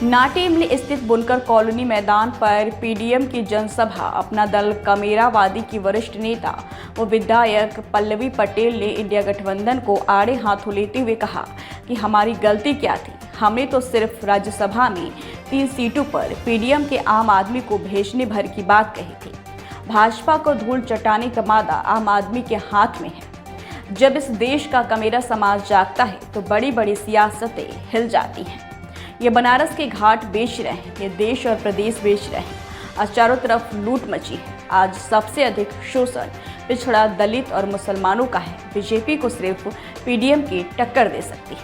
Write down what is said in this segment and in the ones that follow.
नाटेमली स्थित बुनकर कॉलोनी मैदान पर पीडीएम की जनसभा। अपना दल कमेरावादी की वरिष्ठ नेता व विधायक पल्लवी पटेल ने इंडिया गठबंधन को आड़े हाथों लेते हुए कहा कि हमारी गलती क्या थी, हमने तो सिर्फ राज्यसभा में 3 सीटों पर पीडीएम के आम आदमी को भेजने भर की बात कही थी। भाजपा को धूल चटाने का मादा आम आदमी के हाथ में है। जब इस देश का कमेरा समाज जागता है तो बड़ी बड़ी सियासतें हिल जाती हैं। ये बनारस के घाट बेच रहे हैं, ये देश और प्रदेश बेच रहे हैं। आज चारों तरफ लूट मची है। आज सबसे अधिक शोषण पिछड़ा, दलित और मुसलमानों का है। बीजेपी को सिर्फ पीडीएम की टक्कर दे सकती है।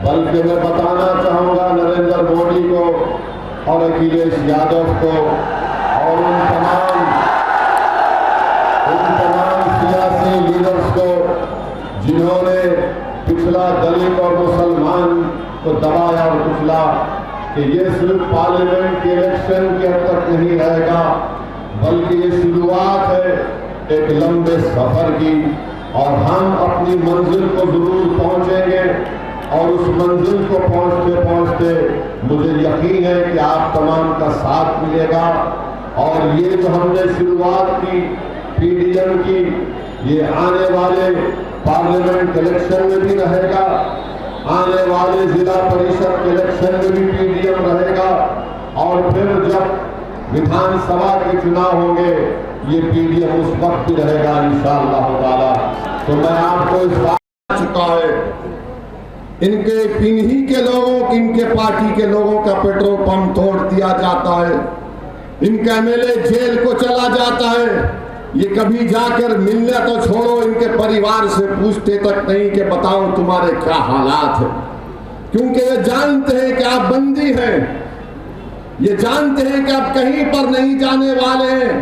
बल्कि मैं बताना चाहूँगा नरेंद्र मोदी को और अखिलेश यादव को और उन तमाम सियासी लीडर्स को जिन्होंने पिछला दलित और मुसलमान को दबाया और कुचला कि ये सिर्फ पार्लियामेंट के इलेक्शन के हद तक नहीं रहेगा, बल्कि ये शुरुआत है एक लंबे सफर की। और हम अपनी मंजिल को जरूर पहुंचेंगे और उस मंजिल को पहुंचते पहुंचते मुझे यकीन है कि आप तमाम का साथ मिलेगा। और ये जो हमने शुरुआत की पीडीएम की, ये आने वाले पार्लियामेंट इलेक्शन में भी रहेगा, आने वाले जिला परिषद इलेक्शन में भी पीडीएम रहेगा और फिर जब विधानसभा के चुनाव होंगे ये पीडीएम उस वक्त भी रहेगा इंशाअल्लाह ताला। तो मैं आपको इस बात चुका है, इनके पिन्ही के लोगों, इनके पार्टी के लोगों का पेट्रोल पंप तोड़ दिया जाता है, इनका एमएलए जेल को चला जाता है। ये कभी जाकर मिलने तो छोड़ो, इनके परिवार से पूछते तक नहीं कि बताओ तुम्हारे क्या हालात है, क्योंकि ये जानते हैं कि आप बंदी हैं, ये जानते हैं कि आप कहीं पर नहीं जाने वाले हैं।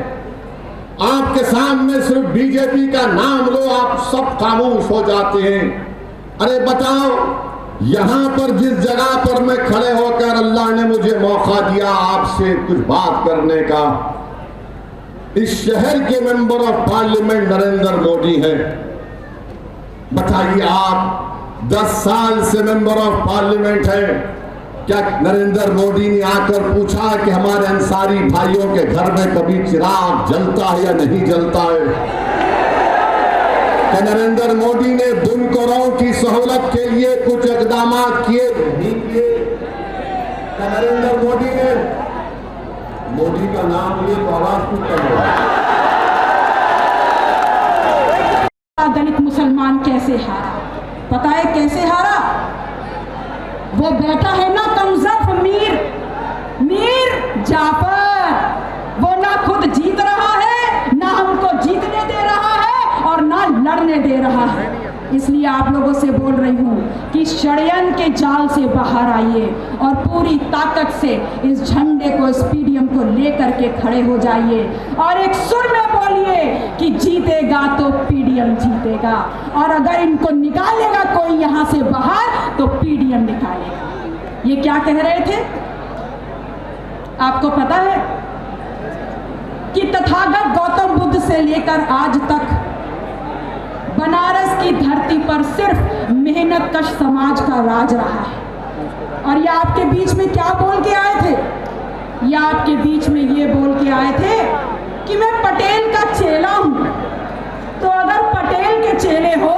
आपके सामने सिर्फ बीजेपी का नाम लो, आप सब खामोश हो जाते हैं। अरे बताओ, यहां पर जिस जगह पर मैं खड़े होकर अल्लाह ने मुझे मौका दिया आपसे कुछ बात करने का, इस शहर के member of parliament Narendra Modi हैं। बताइए, आप 10 साल से मेंबर ऑफ पार्लियामेंट हैं, क्या नरेंद्र मोदी ने आकर पूछा कि हमारे अंसारी भाइयों के घर में कभी चिराग जलता है या नहीं जलता है? क्या नरेंद्र मोदी ने बुनकरों की सहूलत के लिए कुछ इकदाम किए नहीं किए? क्या नरेंद्र मोदी ने, मोदी का नाम लिए तो आवाज कुछ कर, दलित मुसलमान कैसे हारा? पता है कैसे हारा? वो बैठा है ना कमजफ मीर जाफर, वो ना खुद जीत रहा है, ना हमको जीतने दे रहा है और ना लड़ने दे रहा है। इसलिए आप लोगों से बोल रही हूँ कि षड्यंत्र के जाल से बाहर आइए और पूरी ताकत से इस झंडे को, इस पीडीएम को लेकर के खड़े हो जाइए और एक सुर में बोलिए कि जीतेगा तो पीडीएम जीतेगा, और अगर इनको निकालेगा कोई यहाँ से बाहर तो पीडीएम निकालेगा। ये क्या कह रहे थे? आपको पता है कि तथागत गौतम बुद्ध से लेकर आज तक बनारस की धरती पर सिर्फ मेहनतकश समाज का राज रहा है। और ये आपके बीच में क्या बोल के आए थे? ये आपके बीच में ये बोल के आए थे कि मैं पटेल का चेला हूं। तो अगर पटेल के चेले हो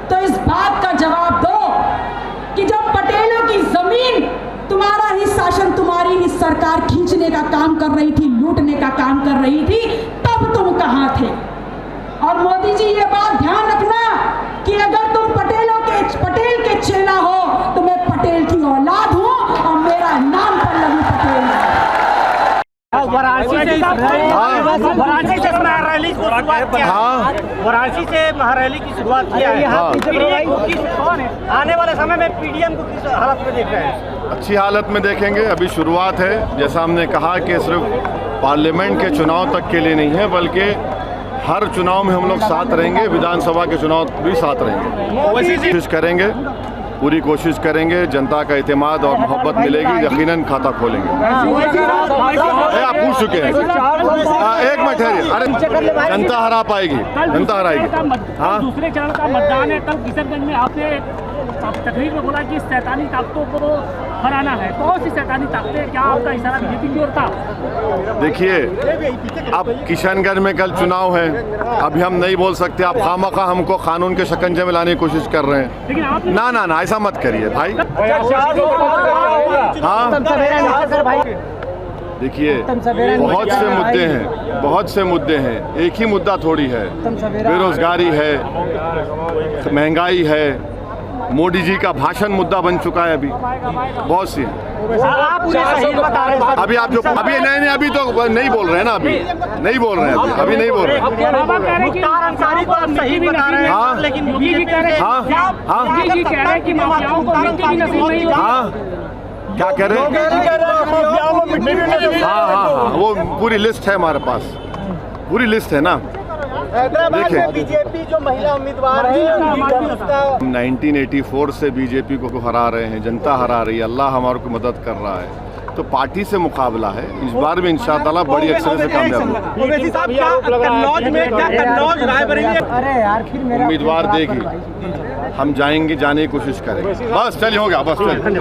तो इस बात का जवाब दो कि जब पटेलों की जमीन तुम्हारा ही शासन, तुम्हारी ही सरकार खींचने का काम कर रही थी, लूटने का काम कर रही थी, तब तुम कहां थे? और मोदी जी, ये बात ध्यान रखना कि अगर तुम पटेल के चेला हो तो मैं पटेल की औलाद हूं और मेरा नाम पल्लवी पटेल है। वाराणसी से महारैली की शुरुआत किया है। आने वाले समय में पीडीएम को किस हालत में देख रहे हैं? अच्छी हालत में देखेंगे। अभी शुरुआत है, जैसा हमने कहा कि सिर्फ पार्लियामेंट के चुनाव तक के लिए नहीं है, बल्कि हर चुनाव में हम लोग साथ रहेंगे, विधानसभा के चुनाव भी साथ रहेंगे। कोशिश करेंगे, पूरी कोशिश करेंगे, जनता का इत्मीनान और मोहब्बत मिलेगी, यकीनन खाता खोलेंगे। आप पूछ चुके हैं, एक मिनट ठहरिए। अरे जनता हरा पाएगी, जनता हराएगी। हाँ, दूसरे चरण का मतदान है, कल किशनगंज में आपने तकरीर में बोला कि शैतानी ताकतों को हराना है। कौन सी शैतानी ताकतें, क्या आपका इशारा बीजेपी की ओर था? देखिए, अब किशनगंज में कल चुनाव है, अभी हम नहीं बोल सकते। आप खामखा हमको कानून के शिकंजे में लाने की कोशिश कर रहे हैं। लेकिन आप ना ऐसा मत करिए भाई। हाँ, देखिए, बहुत से मुद्दे हैं, एक ही मुद्दा थोड़ी है। बेरोजगारी है, महंगाई है, मोदी जी का भाषण मुद्दा बन चुका है, अभी बहुत सी हैं। आप उन्हें सही बता रहे हैं। अभी आप जो अभी नहीं अभी तो नहीं बोल रहे हैं ना, अभी नहीं बोल रहे हैं, अभी नहीं बोल रहे हैं। मुख्तार अंसारी को आप सही बता रहे हैं, हाँ। लेकिन मोदी जी कह रहे हैं क्या कह रहे हैं? हाँ, वो पूरी लिस्ट है हमारे पास, पूरी लिस्ट है ना। देखिए, बीजेपी जो महिला उम्मीदवार है 1984 से बीजेपी को हरा रहे हैं, जनता हरा रही है, अल्लाह हमारे को मदद कर रहा है, तो पार्टी से मुकाबला है। इस बार भी इंशाअल्लाह बड़ी अक्सर से कामयाब होगी। उम्मीदवार देगी, हम जाने की कोशिश करेंगे। बस चलिए, हो गया, बस चलिए।